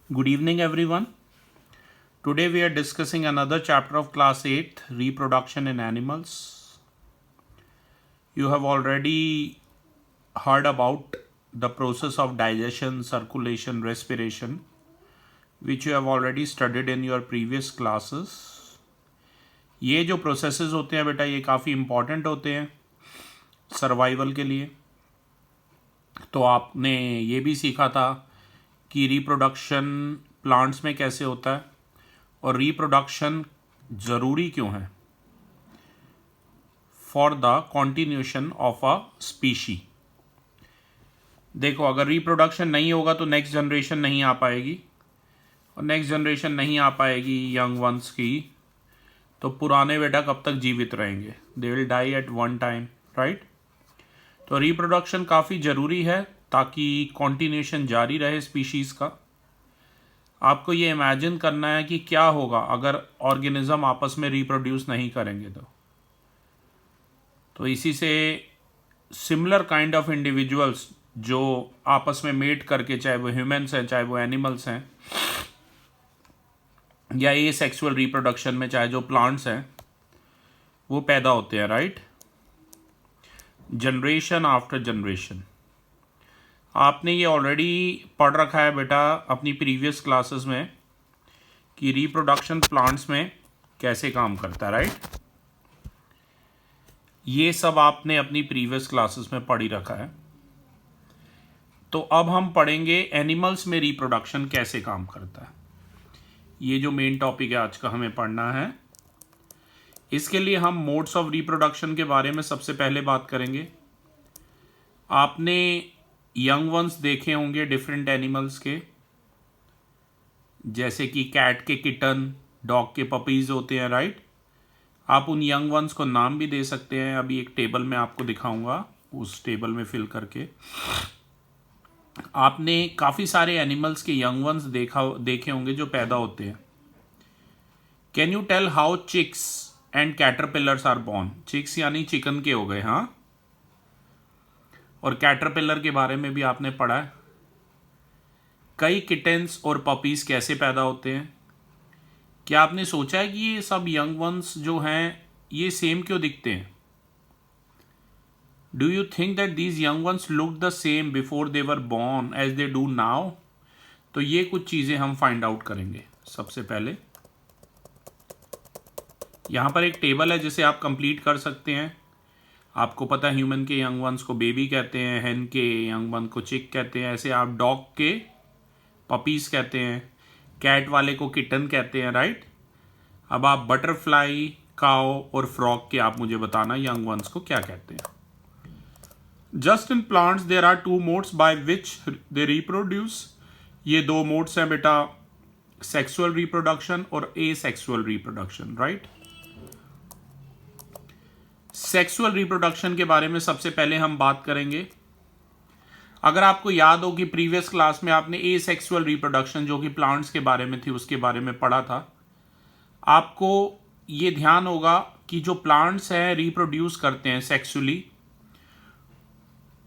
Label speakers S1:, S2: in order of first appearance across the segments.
S1: Good evening, everyone. Today we are discussing another chapter of Class 8, Reproduction in Animals. You have already heard about the process of digestion, circulation, respiration, which you have already studied in your previous classes. ये जो processes होते हैं बेटा ये काफ़ी important होते हैं survival के लिए। तो आपने ये भी सीखा था कि रिप्रोडक्शन प्लांट्स में कैसे होता है और रिप्रोडक्शन ज़रूरी क्यों है for the continuation of a species. देखो, अगर रिप्रोडक्शन नहीं होगा तो नेक्स्ट जनरेशन नहीं आ पाएगी, और नेक्स्ट जनरेशन नहीं आ पाएगी यंग वंस की, तो पुराने बेटा कब तक जीवित रहेंगे? They will die at one time, right. तो रिप्रोडक्शन काफ़ी ज़रूरी है ताकि कॉन्टिन्यूशन जारी रहे स्पीशीज़ का। आपको ये इमेजिन करना है कि क्या होगा अगर ऑर्गेनिज्म आपस में रिप्रोड्यूस नहीं करेंगे। तो इसी से सिमिलर काइंड ऑफ इंडिविजुअल्स जो आपस में मेट करके, चाहे वो ह्यूमंस हैं चाहे वो एनिमल्स हैं, या ये सेक्सुअल रिप्रोडक्शन में चाहे जो प्लांट्स हैं, वो पैदा होते हैं, राइट। जनरेशन आफ्टर जनरेशन आपने ये ऑलरेडी पढ़ रखा है बेटा अपनी प्रीवियस क्लासेस में कि रिप्रोडक्शन प्लांट्स में कैसे काम करता है, राइट। ये सब आपने अपनी प्रीवियस क्लासेस में पढ़ ही रखा है। तो अब हम पढ़ेंगे एनिमल्स में रिप्रोडक्शन कैसे काम करता है। ये जो मेन टॉपिक है आज का हमें पढ़ना है। इसके लिए हम मोड्स ऑफ रिप्रोडक्शन के बारे में सबसे पहले बात करेंगे। आपने यंग वंस देखे होंगे डिफरेंट एनिमल्स के, जैसे कि कैट के किटन, डॉग के पपीज़ होते हैं, राइट। आप उन यंग वंस को नाम भी दे सकते हैं। अभी एक टेबल में आपको दिखाऊंगा, उस टेबल में फिल करके। आपने काफ़ी सारे एनिमल्स के यंग वंस देखे होंगे जो पैदा होते हैं। Can you tell how chicks and caterpillars are born? Chicks यानी चिकन के हो गए, हाँ। और कैटरपिलर के बारे में भी आपने पढ़ा है। कई किटेंस और पपीज कैसे पैदा होते हैं। क्या आपने सोचा है कि ये सब यंग वंस जो हैं ये सेम क्यों दिखते हैं? Do you think that these young ones look the same before they were born as they do now? तो ये कुछ चीज़ें हम फाइंड आउट करेंगे। सबसे पहले यहाँ पर एक टेबल है जिसे आप कंप्लीट कर सकते हैं। आपको पता है ह्यूमन के यंग वंस को बेबी कहते हैं, हेन के यंग वन को चिक कहते हैं, ऐसे आप डॉग के पपीज़ कहते हैं, कैट वाले को किटन कहते हैं, राइट। अब आप बटरफ्लाई, काओ और फ्रॉग के आप मुझे बताना यंग वंस को क्या कहते हैं। Just in plants there are two modes by which they reproduce. ये दो मोड्स हैं बेटा, सेक्सुअल रिप्रोडक्शन और asexual reproduction, right. Sexual reproduction के बारे में सबसे पहले हम बात करेंगे। अगर आपको याद हो कि प्रीवियस क्लास में आपने एसेक्सुअल रिप्रोडक्शन जो कि प्लांट्स के बारे में थी उसके बारे में पढ़ा था। आपको ये ध्यान होगा कि जो प्लांट्स हैं रिप्रोड्यूस करते हैं सेक्सुअली,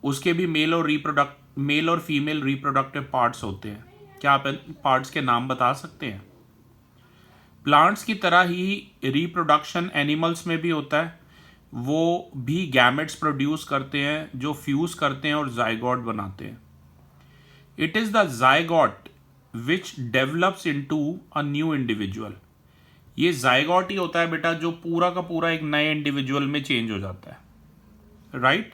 S1: उसके भी मेल और फीमेल रिप्रोडक्टिव पार्ट्स होते हैं। क्या आप पार्ट्स के नाम बता सकते हैं? प्लांट्स की तरह ही रिप्रोडक्शन एनिमल्स में भी होता है। वो भी गैमेट्स प्रोड्यूस करते हैं जो फ्यूज करते हैं और जाइगोट बनाते हैं। It is the zygote which develops into a new individual. ये जाइगोट ही होता है बेटा जो पूरा का पूरा एक नए इंडिविजुअल में चेंज हो जाता है, राइट।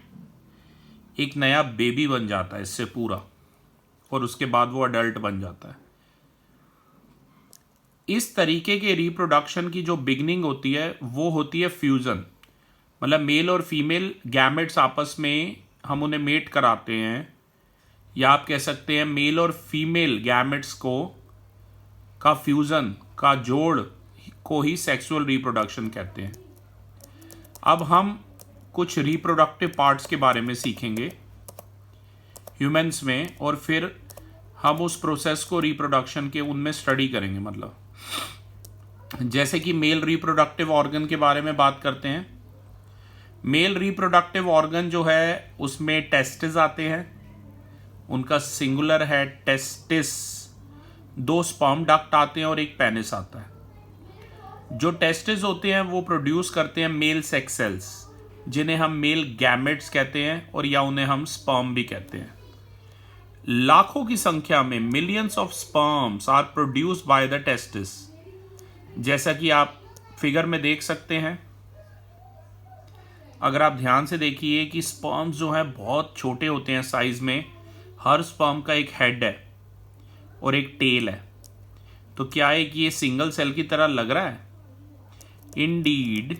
S1: एक नया बेबी बन जाता है इससे पूरा, और उसके बाद वो अडल्ट बन जाता है। इस तरीके के रिप्रोडक्शन की जो बिगनिंग होती है वो होती है फ्यूजन। मतलब मेल और फीमेल गैमेट्स आपस में हम उन्हें मेट कराते हैं, या आप कह सकते हैं मेल और फीमेल गैमेट्स का फ्यूजन का जोड़ को ही सेक्सुअल रिप्रोडक्शन कहते हैं। अब हम कुछ रिप्रोडक्टिव पार्ट्स के बारे में सीखेंगे ह्यूमंस में, और फिर हम उस प्रोसेस को रिप्रोडक्शन के उनमें स्टडी करेंगे। मतलब जैसे कि मेल रिप्रोडक्टिव ऑर्गन के बारे में बात करते हैं। मेल रिप्रोडक्टिव ऑर्गन जो है उसमें टेस्टिस आते हैं, उनका सिंगुलर है टेस्टिस। 2 स्पर्म डक्ट आते हैं और एक पेनिस आता है। जो टेस्टिस होते हैं वो प्रोड्यूस करते हैं मेल सेक्स सेल्स, जिन्हें हम मेल गैमेट्स कहते हैं और या उन्हें हम स्पर्म भी कहते हैं। लाखों की संख्या में millions of sperms are produced by the testis, जैसा कि आप फिगर में देख सकते हैं। अगर आप ध्यान से देखिए कि स्पर्म्स जो है बहुत छोटे होते हैं साइज में। हर स्पर्म का एक हेड है और एक टेल है। तो क्या है कि ये सिंगल सेल की तरह लग रहा है? Indeed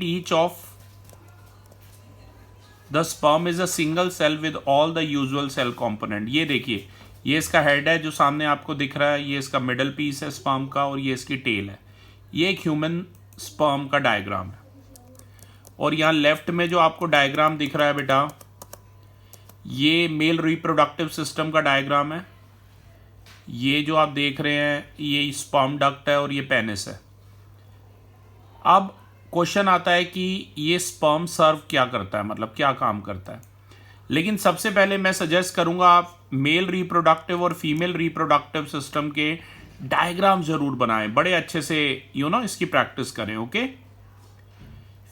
S1: each of the sperm is a single cell with all the usual cell component। ये देखिए, ये इसका हेड है जो सामने आपको दिख रहा है, ये इसका मिडल पीस है स्पर्म का और ये इसकी टेल है। ये एक ह्यूमन स्पर्म का डायग्राम है। और यहाँ लेफ्ट में जो आपको डायग्राम दिख रहा है बेटा, ये मेल रिप्रोडक्टिव सिस्टम का डायग्राम है। ये जो आप देख रहे हैं ये स्पर्म डक्ट है और ये पेनिस है। अब क्वेश्चन आता है कि ये स्पर्म सर्व क्या करता है, मतलब क्या काम करता है। लेकिन सबसे पहले मैं सजेस्ट करूंगा आप मेल रिप्रोडक्टिव और फीमेल रिप्रोडक्टिव सिस्टम के डायग्राम जरूर बनाएं, बड़े अच्छे से इसकी प्रैक्टिस करें। ओके,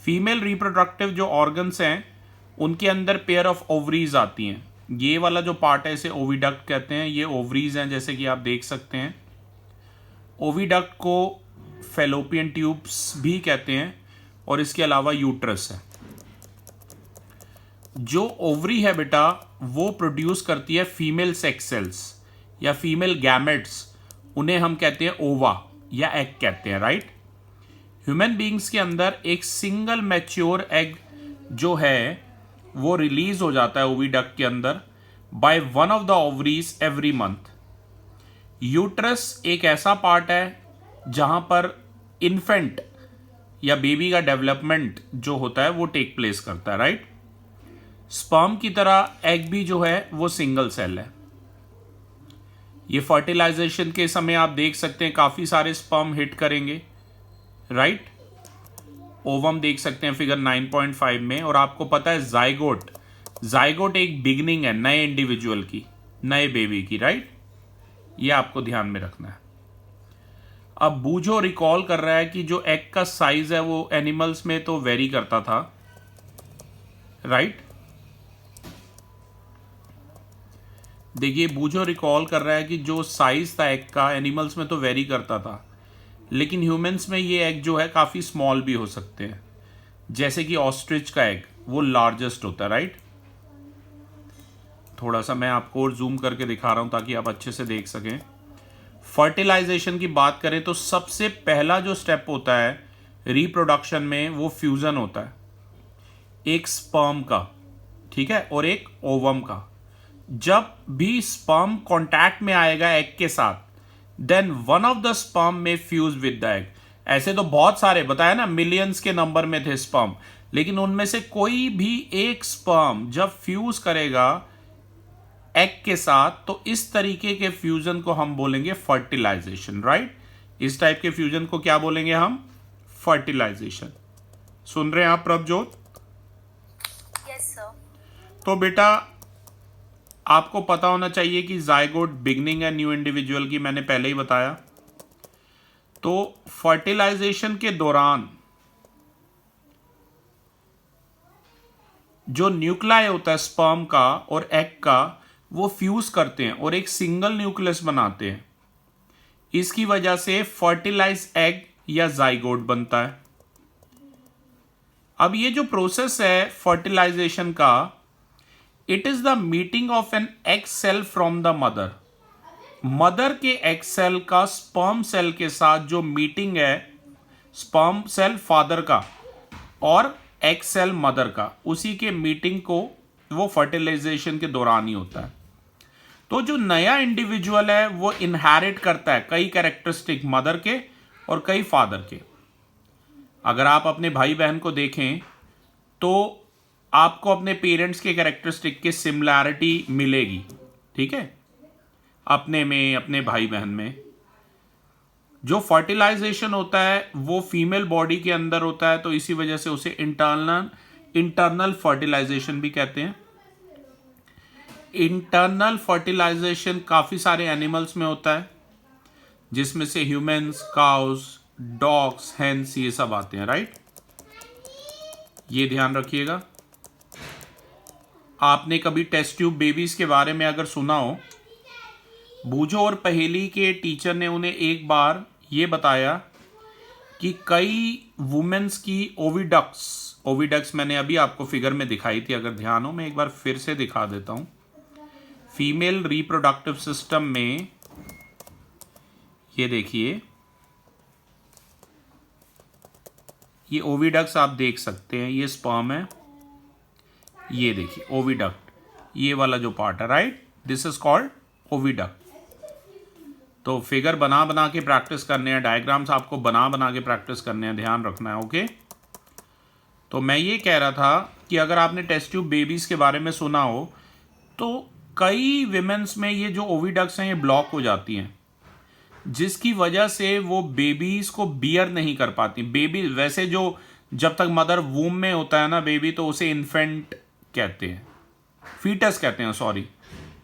S1: फीमेल रिप्रोडक्टिव जो ऑर्गन्स हैं उनके अंदर पेयर ऑफ ओवरीज आती हैं। ये वाला जो पार्ट है इसे ओविडक्ट कहते हैं। ये ओवरीज हैं जैसे कि आप देख सकते हैं। ओविडक्ट को फैलोपियन ट्यूब्स भी कहते हैं और इसके अलावा यूट्रस है। जो ओवरी है बेटा वो प्रोड्यूस करती है फीमेल सेक्स सेल्स या फीमेल गैमेट्स, उन्हें हम कहते हैं ओवा या एग कहते हैं, राइट। ह्यूमन बीइंग्स के अंदर एक सिंगल मैच्योर एग जो है वो रिलीज हो जाता है ओविडक्ट के अंदर by one of the ovaries every month. Uterus एक ऐसा पार्ट है जहां पर इन्फेंट या बेबी का डेवलपमेंट जो होता है वो टेक प्लेस करता है, राइट। स्पर्म की तरह एग भी जो है वो सिंगल सेल है। ये फर्टिलाइजेशन के समय आप देख सकते हैं काफी सारे स्पर्म हिट करेंगे, राइट। ओवम देख सकते हैं फिगर 9.5 में। और आपको पता है जाइगोट एक बिगनिंग है नए इंडिविजुअल की, नए बेबी की, राइट। ये आपको ध्यान में रखना है। अब बूझो रिकॉल कर रहा है कि जो एग का साइज है वो एनिमल्स में तो वेरी करता था, राइट। देखिए बूझो रिकॉल कर रहा है कि जो साइज था एग का एनिमल्स में तो वेरी करता था, लेकिन ह्यूमंस में ये एग जो है काफ़ी स्मॉल भी हो सकते हैं। जैसे कि ऑस्ट्रिच का एग वो लार्जेस्ट होता है, राइट। थोड़ा सा मैं आपको और जूम करके दिखा रहा हूं ताकि आप अच्छे से देख सकें। फर्टिलाइजेशन की बात करें तो सबसे पहला जो स्टेप होता है रिप्रोडक्शन में वो फ्यूजन होता है, एक स्पर्म का, ठीक है, और एक ओवम का। जब भी स्पर्म कांटेक्ट में आएगा एग के साथ, then one of the sperm में फ्यूज विद द एग। ऐसे तो बहुत सारे बताया ना, मिलियंस के नंबर में थे स्पर्म, लेकिन उनमें से कोई भी एक स्पर्म जब फ्यूज करेगा एग के साथ तो इस तरीके के फ्यूजन को हम बोलेंगे फर्टिलाइजेशन, राइट। इस टाइप के फ्यूजन को क्या बोलेंगे हम? फर्टिलाइजेशन। सुन रहे हैं आप प्रभजोत?
S2: Yes sir.
S1: तो बेटा आपको पता होना चाहिए कि जाइगोट बिगनिंग है न्यू इंडिविजुअल की, मैंने पहले ही बताया। तो फर्टिलाइजेशन के दौरान जो न्यूक्लियाई होता है स्पर्म का और एग का वो फ्यूज करते हैं और एक सिंगल न्यूक्लियस बनाते हैं। इसकी वजह से फर्टिलाइज एग या जाइगोट बनता है। अब ये जो प्रोसेस है फर्टिलाइजेशन का, it is the meeting of an egg cell from the mother के एग सेल का स्पर्म सेल के साथ जो मीटिंग है, स्पर्म सेल फादर का और एग सेल मदर का, उसी के मीटिंग को वो फर्टिलाइजेशन के दौरान ही होता है। तो जो नया इंडिविजुअल है वो इनहेरिट करता है कई कैरेक्टरिस्टिक मदर के और कई फादर के। अगर आप अपने भाई बहन को देखें तो आपको अपने पेरेंट्स के कैरेक्टरिस्टिक के सिमिलैरिटी मिलेगी, ठीक है, अपने में, अपने भाई बहन में। जो फर्टिलाइजेशन होता है वो फीमेल बॉडी के अंदर होता है, तो इसी वजह से उसे इंटरनल फर्टिलाइजेशन भी कहते हैं। इंटरनल फर्टिलाइजेशन काफ़ी सारे एनिमल्स में होता है, जिसमें से ह्यूमंस, काउस, डॉग्स, हेंस, ये सब आते हैं, राइट। ये ध्यान रखिएगा। आपने कभी टेस्ट ट्यूब बेबीज के बारे में अगर सुना हो, बूझो और पहेली के टीचर ने उन्हें एक बार ये बताया कि कई वुमेन्स की ओविडक्स मैंने अभी आपको फिगर में दिखाई थी, अगर ध्यान हो, मैं एक बार फिर से दिखा देता हूं। फीमेल रिप्रोडक्टिव सिस्टम में ये देखिए, ये ओविडक्स आप देख सकते हैं, ये स्पर्म है, ये देखिए ओविडक्ट, ये वाला जो पार्ट है, right, this is called oviduct. तो फिगर बना बना के प्रैक्टिस करने हैं, डायग्राम्स आपको बना बना के प्रैक्टिस करने हैं, ध्यान रखना है, ओके। तो मैं ये कह रहा था कि अगर आपने टेस्ट ट्यूब बेबीज के बारे में सुना हो, तो कई विमेंस में ये जो ओविडक्ट्स हैं ये ब्लॉक हो जाती हैं, जिसकी वजह से वो बेबीज को बियर नहीं कर पाती। बेबी वैसे जो जब तक मदर वूम में होता है ना बेबी, तो उसे इन्फेंट कहते हैं, फीटस कहते हैं, सॉरी,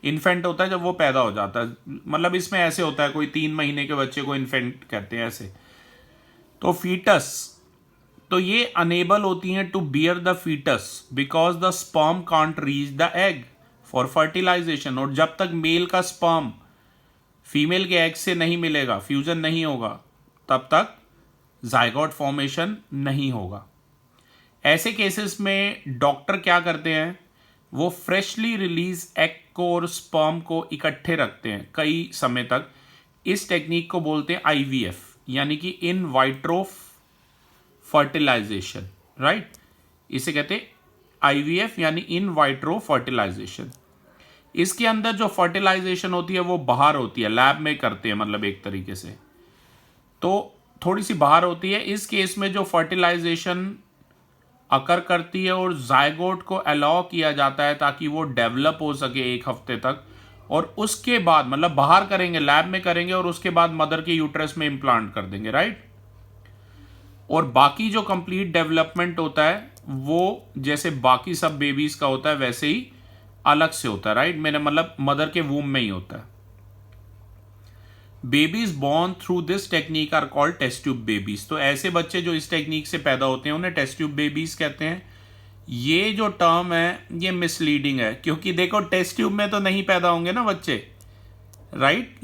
S1: इन्फेंट होता है जब वो पैदा हो जाता है, मतलब इसमें ऐसे होता है, कोई 3 महीने के बच्चे को इन्फेंट कहते हैं ऐसे। तो फीटस, तो ये अनेबल होती हैं to bear the foetus because the sperm can't reach the egg for fertilisation. और जब तक मेल का स्पर्म फीमेल के एग से नहीं मिलेगा, फ्यूजन नहीं होगा, तब तक जाइगोट फॉर्मेशन नहीं होगा। ऐसे केसेस में डॉक्टर क्या करते हैं, वो फ्रेशली रिलीज एग को और स्पर्म को इकट्ठे रखते हैं कई समय तक। इस टेक्निक को बोलते हैं आईवीएफ, यानी कि इन वाइट्रो फर्टिलाइजेशन, राइट। इसे कहते हैं आईवीएफ यानी इन वाइट्रो फर्टिलाइजेशन। इसके अंदर जो फर्टिलाइजेशन होती है वो बाहर होती है, लैब में करते हैं, मतलब एक तरीके से तो थोड़ी सी बाहर होती है। इस केस में जो फर्टिलाइजेशन अकर करती है और जायगोट को अलाउ किया जाता है ताकि वो डेवलप हो सके 1 हफ्ते तक, और उसके बाद मतलब बाहर करेंगे, लैब में करेंगे, और उसके बाद मदर के यूट्रस में इम्प्लांट कर देंगे, राइट। और बाकी जो कंप्लीट डेवलपमेंट होता है वो जैसे बाकी सब बेबीज का होता है वैसे ही अलग से होता है, राइट, मेरा मतलब मदर के वूम में ही होता है। Babies born through this technique are called test tube babies. तो ऐसे बच्चे जो इस टेक्निक से पैदा होते हैं उन्हें टेस्ट ट्यूब बेबीज कहते हैं। ये जो टर्म है ये मिसलीडिंग है, क्योंकि देखो टेस्ट ट्यूब में तो नहीं पैदा होंगे ना बच्चे, राइट,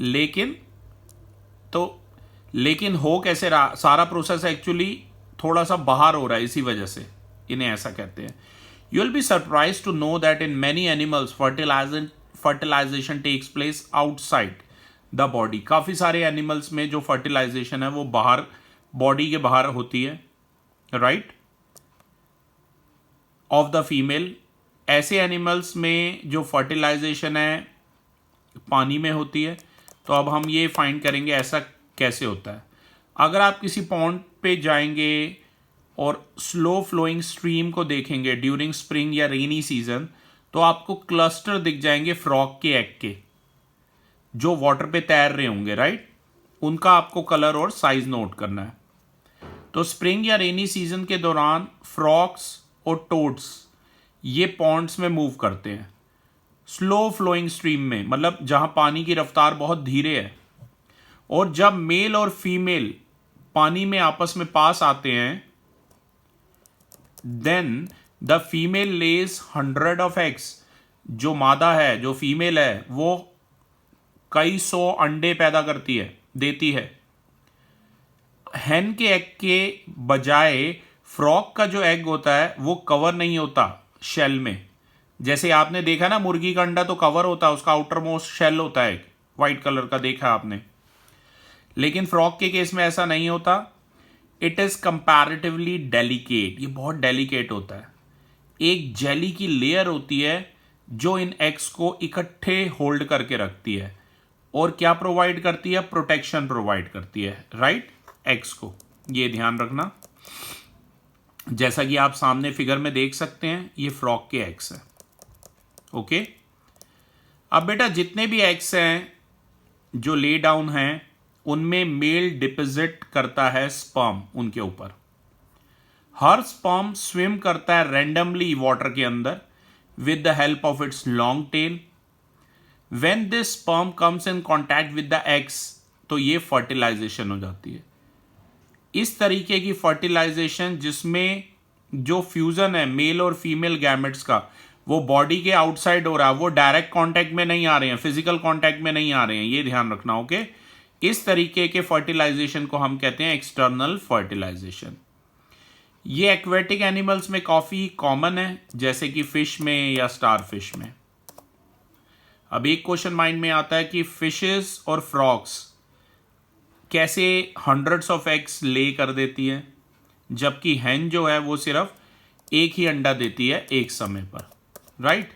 S1: लेकिन हो कैसे रहा, सारा प्रोसेस एक्चुअली थोड़ा सा बाहर हो रहा है, इसी वजह से इन्हें ऐसा कहते हैं। You will be surprise to know that in many animals fertilisation takes place outside the body. काफ़ी सारे एनिमल्स में जो फर्टिलाइजेशन है वो बाहर, बॉडी के बाहर होती है, राइट, ऑफ द फीमेल। ऐसे एनिमल्स में जो फर्टिलाइजेशन है पानी में होती है। तो अब हम ये फाइंड करेंगे ऐसा कैसे होता है। अगर आप किसी पॉन्ड पे जाएंगे और स्लो फ्लोइंग स्ट्रीम को देखेंगे ड्यूरिंग स्प्रिंग या रेनी सीजन, तो आपको क्लस्टर दिख जाएंगे फ्रॉग के एग के, जो वाटर पे तैर रहे होंगे, राइट। उनका आपको कलर और साइज नोट करना है। तो स्प्रिंग या रेनी सीजन के दौरान फ्रॉग्स और टोड्स ये पॉन्ड्स में मूव करते हैं स्लो फ्लोइंग स्ट्रीम में, मतलब जहां पानी की रफ्तार बहुत धीरे है। और जब मेल और फीमेल पानी में आपस में पास आते हैं, then the female lays 100 of eggs. जो मादा है, जो फीमेल है, वो कई 100 अंडे पैदा देती है। हैन के एग के बजाय फ्रॉग का जो एग होता है वो कवर नहीं होता शेल में। जैसे आपने देखा ना, मुर्गी का अंडा तो कवर होता है, उसका आउटर मोस्ट शेल होता है वाइट कलर का, देखा आपने। लेकिन फ्रॉग के केस में ऐसा नहीं होता। इट इज कंपैरेटिवली डेलिकेट, ये बहुत डेलिकेट होता है। एक जेली की लेयर होती है जो इन एग्स को इकट्ठे होल्ड करके रखती है, और क्या प्रोवाइड करती है, प्रोटेक्शन प्रोवाइड करती है, राइट, एग्स को। ये ध्यान रखना। जैसा कि आप सामने फिगर में देख सकते हैं, ये फ्रॉग के एग्स हैं, ओके। अब बेटा जितने भी एग्स हैं जो ले डाउन हैं उनमें मेल डिपॉजिट करता है स्पर्म उनके ऊपर। हर स्पर्म स्विम करता है रैंडमली वाटर के अंदर with the help of its long tail. When this sperm comes in contact with the eggs, तो ये फर्टिलाइजेशन हो जाती है। इस तरीके की फर्टिलाइजेशन जिसमें जो फ्यूजन है मेल और फीमेल गैमेट्स का, वो बॉडी के आउटसाइड हो रहा है, वो डायरेक्ट कांटेक्ट में नहीं आ रहे हैं, फिजिकल कांटेक्ट में नहीं आ रहे हैं, ये ध्यान रखना। ओके, इस तरीके के फर्टिलाइजेशन को हम कहते हैं एक्सटर्नल फर्टिलाइजेशन। ये एक्वेटिक एनिमल्स में काफी कॉमन है, जैसे कि फिश में या स्टार फिश में। अब एक क्वेश्चन माइंड में आता है कि फिशेस और फ्रॉग्स कैसे हंड्रेड्स ऑफ एग्स ले कर देती है, जबकि हैन जो है वो सिर्फ एक ही अंडा देती है एक समय पर, राइट?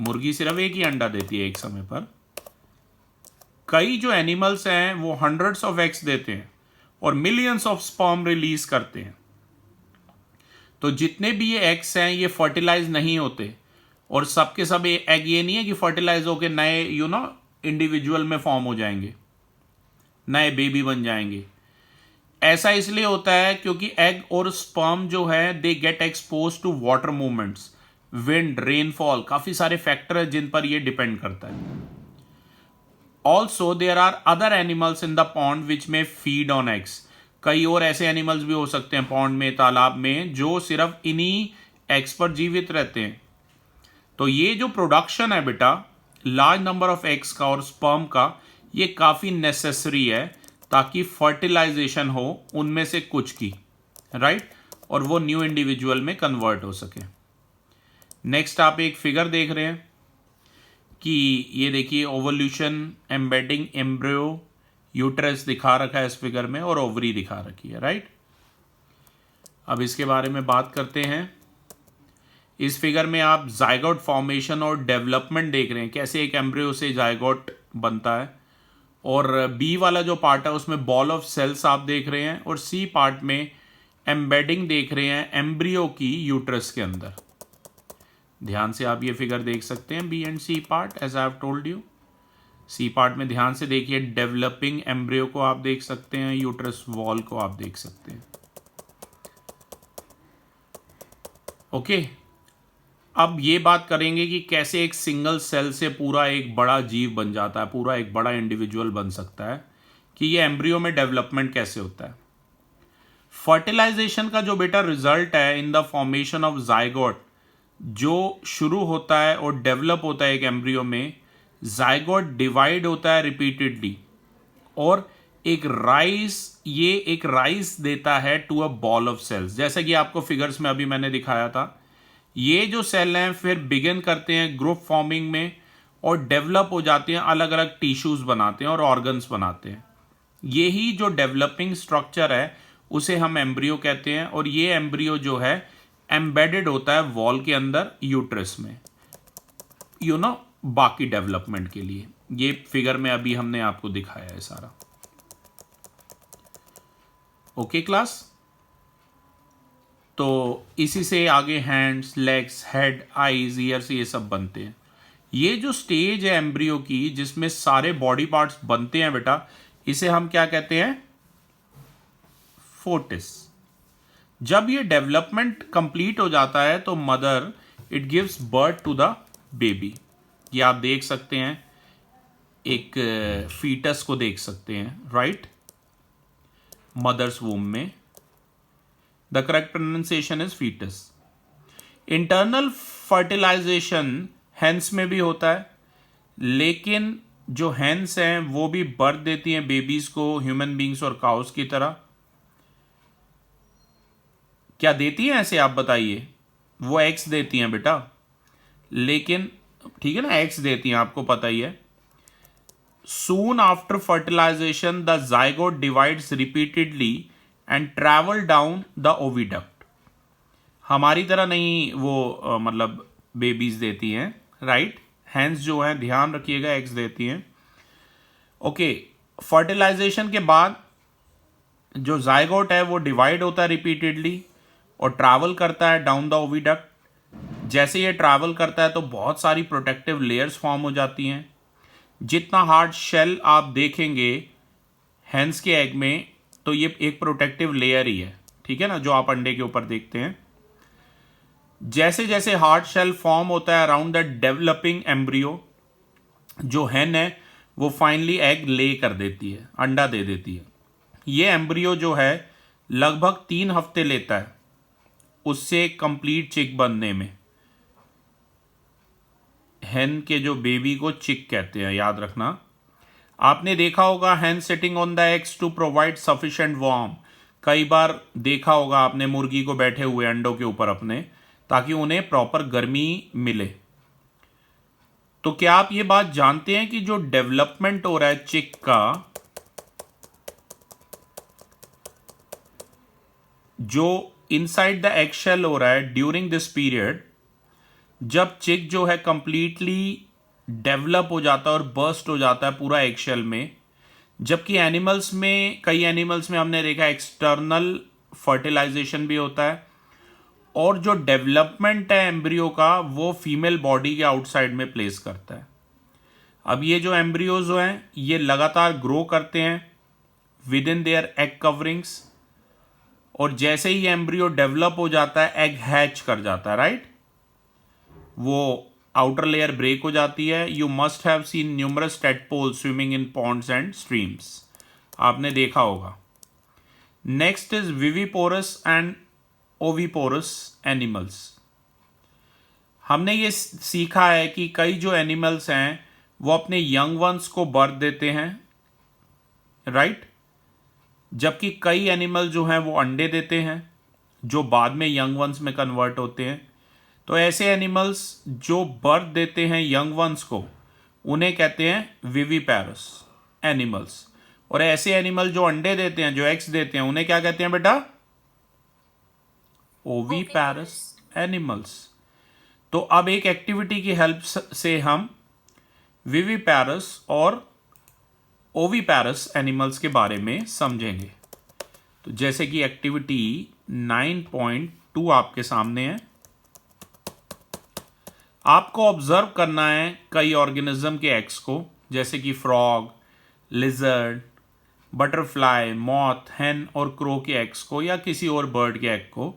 S1: मुर्गी सिर्फ एक ही अंडा देती है एक समय पर। कई जो एनिमल्स हैं वो हंड्रेड्स ऑफ एग्स देते हैं और मिलियंस ऑफ स्पर्म रिलीज करते हैं। तो जितने भी ये एग्स हैं ये फर्टिलाइज नहीं होते, और सबके सब एग ये नहीं है कि फर्टिलाइज होकर नए इंडिविजुअल में फॉर्म हो जाएंगे, नए बेबी बन जाएंगे। ऐसा इसलिए होता है क्योंकि एग और स्पर्म जो है they get expose to water movements, wind, rainfall, काफी सारे फैक्टर है जिन पर ये डिपेंड करता है। Also there are other animals in the pond which में फीड ऑन एग्स। कई और ऐसे एनिमल्स भी हो सकते हैं पॉन्ड में, तालाब में, जो सिर्फ इन्हीं एग्स पर जीवित रहते हैं। तो ये जो प्रोडक्शन है बेटा लार्ज नंबर ऑफ एग्स का और स्पर्म का, ये काफी नेसेसरी है ताकि फर्टिलाइजेशन हो उनमें से कुछ की, राइट, और वो न्यू इंडिविजुअल में कन्वर्ट हो सके। नेक्स्ट आप एक फिगर देख रहे हैं कि ये देखिए ओवल्यूशन एम्बेडिंग एम्ब्रियो, यूट्रस दिखा रखा है इस फिगर में और ओवरी दिखा रखी है, राइट। अब इसके बारे में बात करते हैं। इस फिगर में आप जाइगोट फॉर्मेशन और डेवलपमेंट देख रहे हैं, कैसे एक एम्ब्रियो से जाइगोट बनता है। और बी वाला जो पार्ट है उसमें बॉल ऑफ सेल्स आप देख रहे हैं, और सी पार्ट में एम्बेडिंग देख रहे हैं एम्ब्रियो की यूट्रस के अंदर। ध्यान से आप ये फिगर देख सकते हैं, B and C part, as I have told you. C part में ध्यान से देखिए, डेवलपिंग एम्ब्रियो को आप देख सकते हैं, यूट्रस वॉल को आप देख सकते हैं। ओके, अब ये बात करेंगे कि कैसे एक सिंगल सेल से पूरा एक बड़ा जीव बन जाता है, पूरा एक बड़ा इंडिविजुअल बन सकता है, कि ये एम्ब्रियो में डेवलपमेंट कैसे होता है। फर्टिलाइजेशन का जो बेटा रिजल्ट है in the formation of zygote, जो शुरू होता है और डेवलप होता है एक एम्ब्रियो में, जाइगोट डिवाइड होता है रिपीटेडली और एक राइस देता है to a ball of cells. जैसे कि आपको फिगर्स में अभी मैंने दिखाया था, ये जो सेल हैं फिर बिगिन करते हैं ग्रुप फॉर्मिंग में और डेवलप हो जाते हैं, अलग अलग टिश्यूज बनाते हैं और ऑर्गन्स बनाते हैं। यही जो डेवलपिंग स्ट्रक्चर है उसे हम एम्ब्रियो कहते हैं, और ये एम्ब्रियो जो है एम्बेडेड होता है वॉल के अंदर यूट्रस में, बाकी डेवलपमेंट के लिए। ये फिगर में अभी हमने आपको दिखाया है सारा। ओके क्लास, तो इसी से आगे hands, legs, head, eyes, years, ये सब बनते हैं। ये जो स्टेज है एम्ब्रियो की जिसमें सारे बॉडी पार्ट्स बनते हैं बेटा, इसे हम क्या कहते हैं? फोर्टिस। जब ये डेवलपमेंट कंप्लीट हो जाता है तो mother it gives birth to the baby. ये आप देख सकते हैं, एक फीटस को देख सकते हैं, राइट, मदर्स वूम में। The correct pronunciation is foetus. Internal fertilisation hens में भी होता है, लेकिन जो हेंस हैं वो भी बर्थ देती हैं बेबीज को, ह्यूमन बींग्स और काउस की तरह। क्या देती हैं ऐसे, आप बताइए? वो एग्स देती हैं बेटा, लेकिन ठीक है ना, एग्स देती हैं, आपको पता ही है। Soon after fertilization, the zygote divides repeatedly and travel down the oviduct. हमारी तरह नहीं वो मतलब बेबीज देती हैं, राइट। हैंस जो है, ध्यान रखिएगा, एग्स देती हैं। ओके, फर्टिलाइजेशन के बाद जो जाइगोट है वो डिवाइड होता है रिपीटेडली और ट्रैवल करता है डाउन द ओविडक्ट। जैसे ये ट्रैवल करता है तो बहुत सारी प्रोटेक्टिव लेयर्स फॉर्म हो जाती हैं, जितना हार्ड शेल आप देखेंगे हेंस के एग में, तो ये एक प्रोटेक्टिव लेयर ही है, ठीक है ना, जो आप अंडे के ऊपर देखते हैं। जैसे जैसे हार्ड शेल फॉर्म होता है अराउंड द डेवलपिंग एम्ब्रियो, जो हेन है वो फाइनली एग ले कर देती है, अंडा दे देती है। ये एम्ब्रियो जो है लगभग 3 हफ्ते लेता है उससे कंप्लीट चिक बनने में। हेन के जो बेबी को चिक कहते हैं, याद रखना। आपने देखा होगा hen sitting on the eggs to provide sufficient warm. कई बार देखा होगा आपने मुर्गी को बैठे हुए अंडों के ऊपर अपने, ताकि उन्हें प्रॉपर गर्मी मिले। तो क्या आप ये बात जानते हैं कि जो डेवलपमेंट हो रहा है चिक का, जो इनसाइड द एगशेल हो रहा है ड्यूरिंग दिस पीरियड, जब चिक जो है कंप्लीटली डेवलप हो जाता है और बर्स्ट हो जाता है पूरा एगशेल में, जबकि एनिमल्स में, कई एनिमल्स में हमने देखा एक्सटर्नल फर्टिलाइजेशन भी होता है, और जो डेवलपमेंट है एम्ब्रियो का वो फीमेल बॉडी के आउटसाइड में प्लेस करता है। अब ये जो एम्ब्रियोज हैं ये लगातार ग्रो करते हैं with in their egg coverings, और जैसे ही एम्ब्रियो डेवलप हो जाता है एग हैच कर जाता है, राइट, वो आउटर लेयर ब्रेक हो जाती है। You must have seen numerous tadpoles swimming in ponds and streams, आपने देखा होगा। Next is viviparous and oviparous animals. हमने ये सीखा है कि कई जो एनिमल्स हैं वो अपने यंग वंस को बर्थ देते हैं, राइट, जबकि कई एनिमल जो हैं वो अंडे देते हैं जो बाद में यंग वंस में कन्वर्ट होते हैं। तो ऐसे एनिमल्स जो बर्थ देते हैं यंग वंस को, उन्हें कहते हैं विविपैरस एनिमल्स, और ऐसे एनिमल जो अंडे देते हैं, जो एग्स देते हैं, उन्हें क्या कहते हैं बेटा? ओविपैरस एनिमल्स। तो अब एक एक्टिविटी की हेल्प से हम विविपैरस और ओविपैरस एनिमल्स के बारे में समझेंगे। तो जैसे कि एक्टिविटी 9.2 आपके सामने है, आपको ऑब्जर्व करना है कई ऑर्गेनिज्म के एग्स को, जैसे कि फ्रॉग, लिजर्ड, बटरफ्लाई, मॉथ, हेन और क्रो के एग्स को, या किसी और बर्ड के एग को,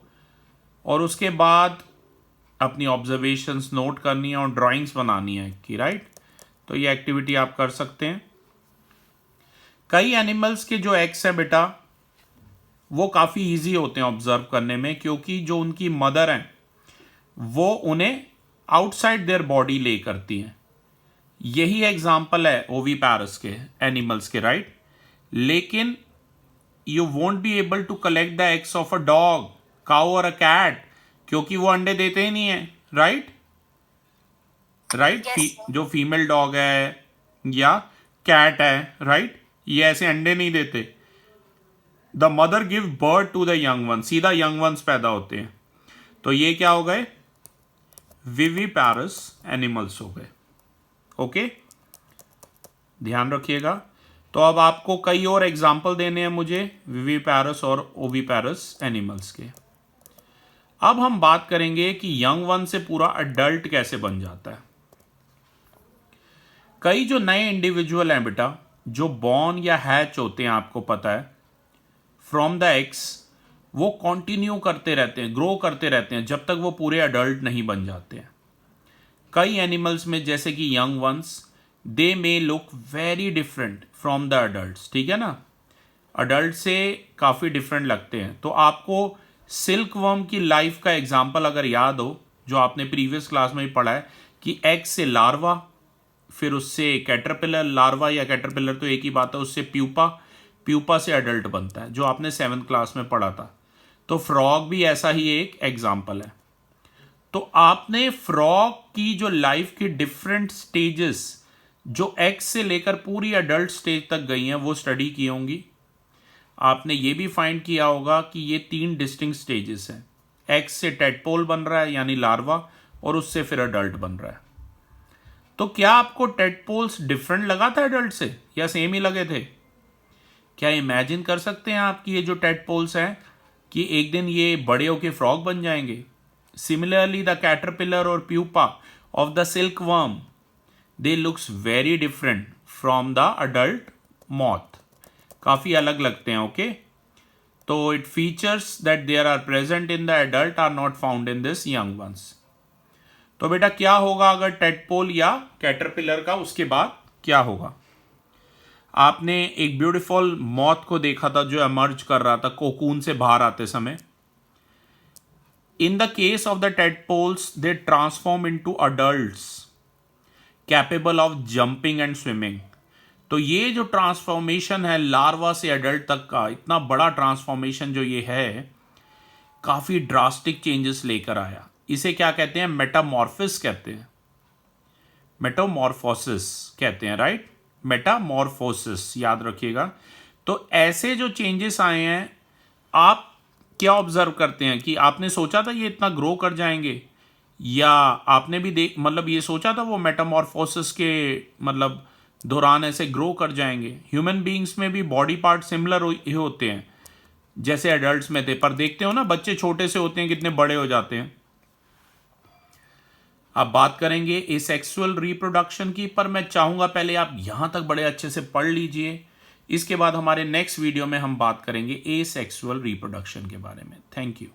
S1: और उसके बाद अपनी ऑब्जर्वेशंस नोट करनी है और ड्राइंग्स बनानी है कि, राइट। तो ये एक्टिविटी आप कर सकते हैं। कई एनिमल्स के जो एग्स हैं बेटा वो काफ़ी इजी होते हैं ऑब्जर्व करने में, क्योंकि जो उनकी मदर हैं वो उन्हें आउटसाइड देयर बॉडी ले करती हैं। यही एग्जाम्पल है ओविपैरस के एनिमल्स के, राइट। लेकिन you won't be able to collect the eggs of a dog, cow और अ कैट, क्योंकि वो अंडे देते ही नहीं है, राइट।
S2: Yes, sir.
S1: जो फीमेल डॉग है या कैट है, राइट, ये ऐसे अंडे नहीं देते। The mother give birth to the young one, सीधा यंग वंस पैदा होते हैं। तो ये क्या हो गए? विविपैरस एनिमल्स हो गए। ओके, ध्यान रखिएगा। तो अब आपको कई और एग्जाम्पल देने हैं मुझे विविपैरस और ओविपैरस एनिमल्स के। अब हम बात करेंगे कि यंग वन से पूरा अडल्ट कैसे बन जाता है। कई जो नए इंडिविजुअल हैं बेटा, जो बॉर्न या हैच होते हैं, आपको पता है, फ्रॉम द एग्स, वो कंटिन्यू करते रहते हैं, ग्रो करते रहते हैं जब तक वो पूरे अडल्ट नहीं बन जाते हैं। कई एनिमल्स में जैसे कि young ones, they may look very different from the adults, ठीक है ना, अडल्ट से काफ़ी डिफरेंट लगते हैं। तो आपको सिल्क वर्म की लाइफ का एग्जाम्पल अगर याद हो, जो आपने प्रीवियस क्लास में भी पढ़ा है कि एग से लार्वा, फिर उससे कैटरपिलर, लार्वा या कैटरपिलर तो एक ही बात है, उससे प्यूपा, प्यूपा से अडल्ट बनता है, जो आपने 7th क्लास में पढ़ा था। तो फ्रॉग भी ऐसा ही एक एग्जाम्पल है। तो आपने फ्रॉग की जो लाइफ की डिफरेंट स्टेजेस, जो एग से लेकर पूरी अडल्ट स्टेज तक गई हैं, वो स्टडी की होंगी। आपने ये भी फाइंड किया होगा कि ये 3 डिस्टिंक्ट स्टेजेस हैं। एग से टेडपोल बन रहा है यानी लार्वा, और उससे फिर अडल्ट बन रहा है। तो क्या आपको टेडपोल्स डिफरेंट लगा था अडल्ट से, या सेम ही लगे थे? क्या इमेजिन कर सकते हैं आप कि ये जो टेडपोल्स हैं कि एक दिन ये बड़े होके फ्रॉग बन जाएंगे? सिमिलरली द कैटरपिलर और pupa of the silkworm, they looks very different from the adult moth. काफ़ी अलग लगते हैं, ओके। तो it features that there are present in the adult are not found in this young ones. तो बेटा क्या होगा अगर टेडपोल या कैटरपिलर का, उसके बाद क्या होगा? आपने एक ब्यूटीफुल मॉथ को देखा था जो एमर्ज कर रहा था कोकून से बाहर आते समय। In the case of the tadpoles they transform into adults capable of jumping and swimming. तो ये जो ट्रांसफॉर्मेशन है लार्वा से एडल्ट तक का, इतना बड़ा ट्रांसफॉर्मेशन जो ये है, काफ़ी ड्रास्टिक चेंजेस लेकर आया। इसे क्या कहते हैं? मेटामॉर्फिस कहते हैं, मेटामॉर्फोसिस कहते हैं, राइट? मेटामॉर्फोसिस याद रखिएगा। तो ऐसे जो चेंजेस आए हैं, आप क्या ऑब्जर्व करते हैं कि आपने सोचा था ये इतना ग्रो कर जाएंगे, या आपने भी मतलब ये सोचा था वो मेटामॉर्फोसिस के मतलब दौरान ऐसे ग्रो कर जाएंगे? ह्यूमन बीइंग्स में भी बॉडी पार्ट सिमिलर ही होते हैं जैसे एडल्ट्स में थे, पर देखते हो ना बच्चे छोटे से होते हैं कितने बड़े हो जाते हैं। अब बात करेंगे एसेक्सुअल रिप्रोडक्शन की, पर मैं चाहूंगा पहले आप यहां तक बड़े अच्छे से पढ़ लीजिए। इसके बाद हमारे नेक्स्ट वीडियो में हम बात करेंगे एसेक्सुअल रिप्रोडक्शन के बारे में। Thank you.